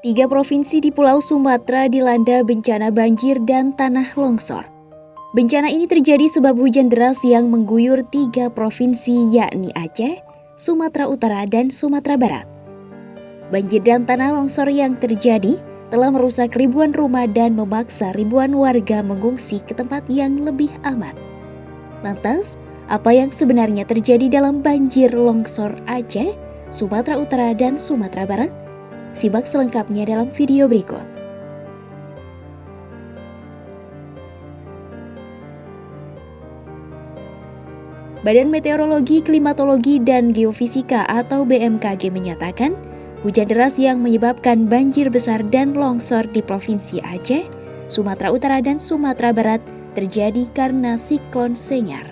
Tiga provinsi di Pulau Sumatera dilanda bencana banjir dan tanah longsor. Bencana ini terjadi sebab hujan deras yang mengguyur tiga provinsi yakni Aceh, Sumatera Utara, dan Sumatera Barat. Banjir dan tanah longsor yang terjadi telah merusak ribuan rumah dan memaksa ribuan warga mengungsi ke tempat yang lebih aman. Lantas, apa yang sebenarnya terjadi dalam banjir longsor Aceh, Sumatera Utara, dan Sumatera Barat? Simak selengkapnya dalam video berikut. Badan Meteorologi, Klimatologi, dan Geofisika atau BMKG menyatakan, hujan deras yang menyebabkan banjir besar dan longsor di Provinsi Aceh, Sumatera Utara, dan Sumatera Barat terjadi karena siklon Senyar.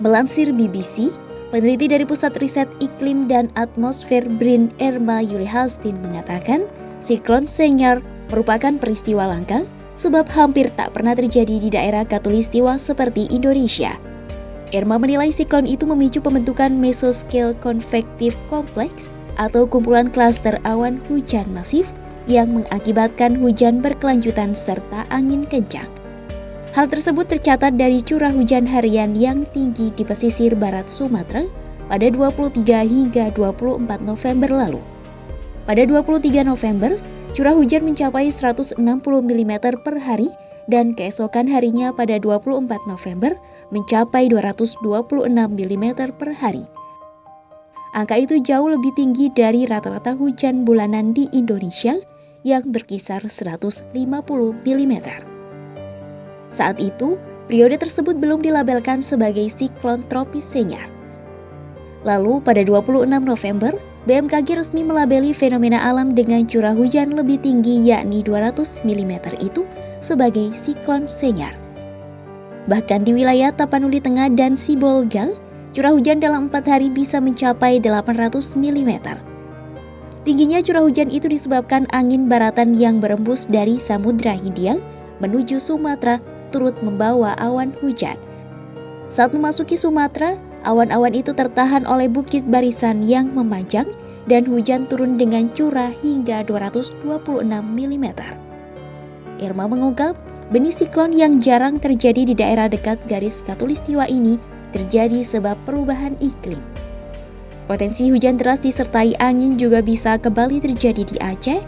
Melansir BBC, peneliti dari Pusat Riset Iklim dan Atmosfer BRIN Erma Yulihastin mengatakan, siklon Senyar merupakan peristiwa langka sebab hampir tak pernah terjadi di daerah khatulistiwa seperti Indonesia. Erma menilai siklon itu memicu pembentukan Mesoscale Convective Complex atau kumpulan klaster awan hujan masif yang mengakibatkan hujan berkelanjutan serta angin kencang. Hal tersebut tercatat dari curah hujan harian yang tinggi di pesisir barat Sumatera pada 23 hingga 24 November lalu. Pada 23 November, curah hujan mencapai 160 mm per hari dan keesokan harinya pada 24 November mencapai 226 mm per hari. Angka itu jauh lebih tinggi dari rata-rata hujan bulanan di Indonesia yang berkisar 150 mm. Saat itu, periode tersebut belum dilabelkan sebagai siklon tropis Senyar. Lalu pada 26 November, BMKG resmi melabeli fenomena alam dengan curah hujan lebih tinggi yakni 200 mm itu sebagai siklon Senyar. Bahkan di wilayah Tapanuli Tengah dan Sibolga, curah hujan dalam 4 hari bisa mencapai 800 mm. Tingginya curah hujan itu disebabkan angin baratan yang berembus dari Samudra Hindia menuju Sumatera turut membawa awan hujan. Saat memasuki Sumatera, awan-awan itu tertahan oleh bukit barisan yang memanjang dan hujan turun dengan curah hingga 226 mm. Irma mengungkap, benih siklon yang jarang terjadi di daerah dekat garis khatulistiwa ini terjadi sebab perubahan iklim. Potensi hujan deras disertai angin juga bisa kembali terjadi di Aceh,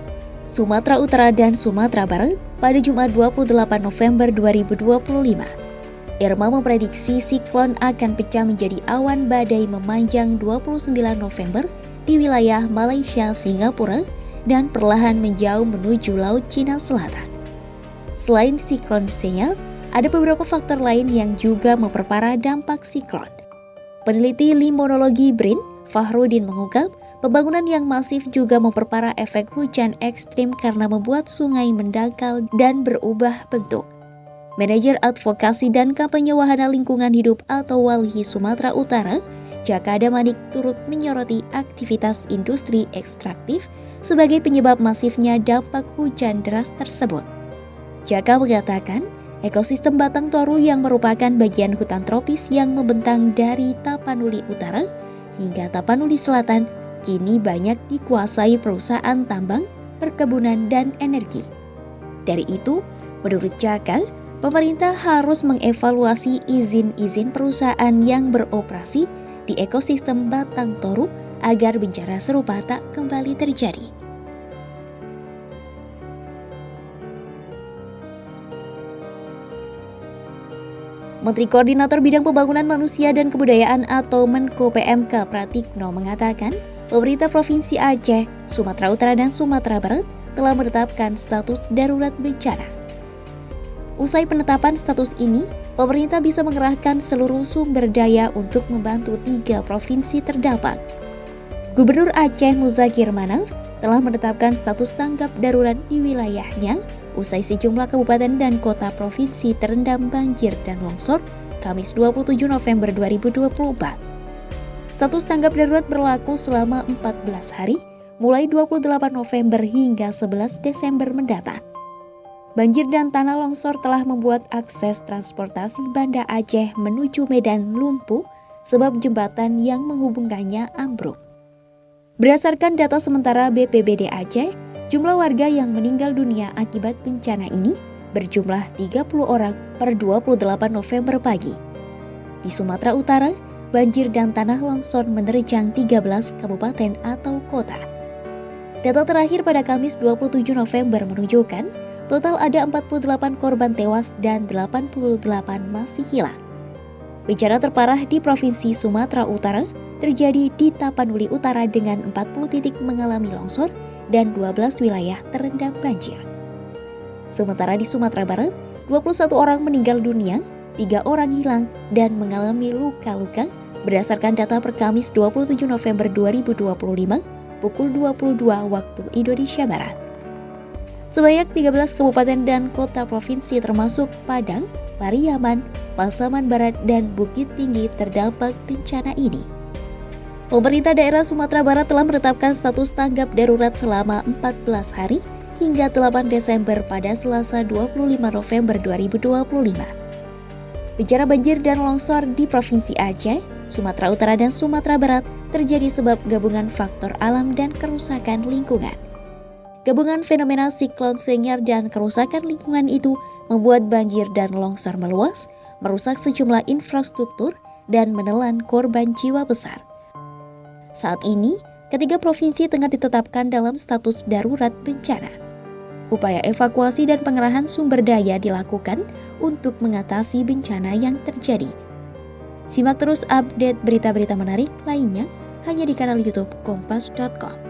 Sumatera Utara, dan Sumatera Barat pada Jumat 28 November 2025. Irma memprediksi siklon akan pecah menjadi awan badai memanjang 29 November di wilayah Malaysia, Singapura, dan perlahan menjauh menuju Laut Cina Selatan. Selain siklon Senyar, ada beberapa faktor lain yang juga memperparah dampak siklon. Peneliti limnologi BRIN, Fahrudin mengungkap, pembangunan yang masif juga memperparah efek hujan ekstrim karena membuat sungai mendangkal dan berubah bentuk. Manajer Advokasi dan Kampanye Wahana Lingkungan Hidup atau WALHI Sumatera Utara, Jaka Damanik turut menyoroti aktivitas industri ekstraktif sebagai penyebab masifnya dampak hujan deras tersebut. Jaka mengatakan, ekosistem Batang Toru yang merupakan bagian hutan tropis yang membentang dari Tapanuli Utara hingga Tapanuli Selatan kini banyak dikuasai perusahaan tambang, perkebunan, dan energi. Dari itu, menurut Jaka, pemerintah harus mengevaluasi izin-izin perusahaan yang beroperasi di ekosistem Batang Toru agar bencana serupa tak kembali terjadi. Menteri Koordinator Bidang Pembangunan Manusia dan Kebudayaan atau Menko PMK Pratikno mengatakan, pemerintah Provinsi Aceh, Sumatera Utara, dan Sumatera Barat telah menetapkan status darurat bencana. Usai penetapan status ini, pemerintah bisa mengerahkan seluruh sumber daya untuk membantu 3 provinsi terdampak. Gubernur Aceh Muzakir Manaf telah menetapkan status tanggap darurat di wilayahnya usai sejumlah kabupaten dan kota provinsi terendam banjir dan longsor Kamis 27 November 2024. Status tanggap darurat berlaku selama 14 hari, mulai 28 November hingga 11 Desember mendatang. Banjir dan tanah longsor telah membuat akses transportasi Banda Aceh menuju Medan lumpuh sebab jembatan yang menghubungkannya ambruk. Berdasarkan data sementara BPBD Aceh, Jumlah warga yang meninggal dunia akibat bencana ini berjumlah 30 orang per 28 November pagi. Di Sumatera Utara, banjir dan tanah longsor menerjang 13 kabupaten atau kota. Data terakhir pada Kamis 27 November menunjukkan total ada 48 korban tewas dan 88 masih hilang. Bencana terparah di Provinsi Sumatera Utara terjadi di Tapanuli Utara dengan 40 titik mengalami longsor dan 12 wilayah terendam banjir. Sementara di Sumatera Barat, 21 orang meninggal dunia, 3 orang hilang dan mengalami luka-luka berdasarkan data per Kamis 27 November 2025 pukul 22 waktu Indonesia Barat. Sebanyak 13 kabupaten dan kota provinsi termasuk Padang, Pariaman, Pasaman Barat, dan Bukit Tinggi terdampak bencana ini. Pemerintah daerah Sumatera Barat telah menetapkan status tanggap darurat selama 14 hari hingga 8 Desember pada Selasa 25 November 2025. Bencana banjir dan longsor di Provinsi Aceh, Sumatera Utara dan Sumatera Barat terjadi sebab gabungan faktor alam dan kerusakan lingkungan. Gabungan fenomena siklon Senyar dan kerusakan lingkungan itu membuat banjir dan longsor meluas, merusak sejumlah infrastruktur, dan menelan korban jiwa besar. Saat ini, ketiga provinsi tengah ditetapkan dalam status darurat bencana. Upaya evakuasi dan pengerahan sumber daya dilakukan untuk mengatasi bencana yang terjadi. Simak terus update berita-berita menarik lainnya hanya di kanal YouTube Kompas.com.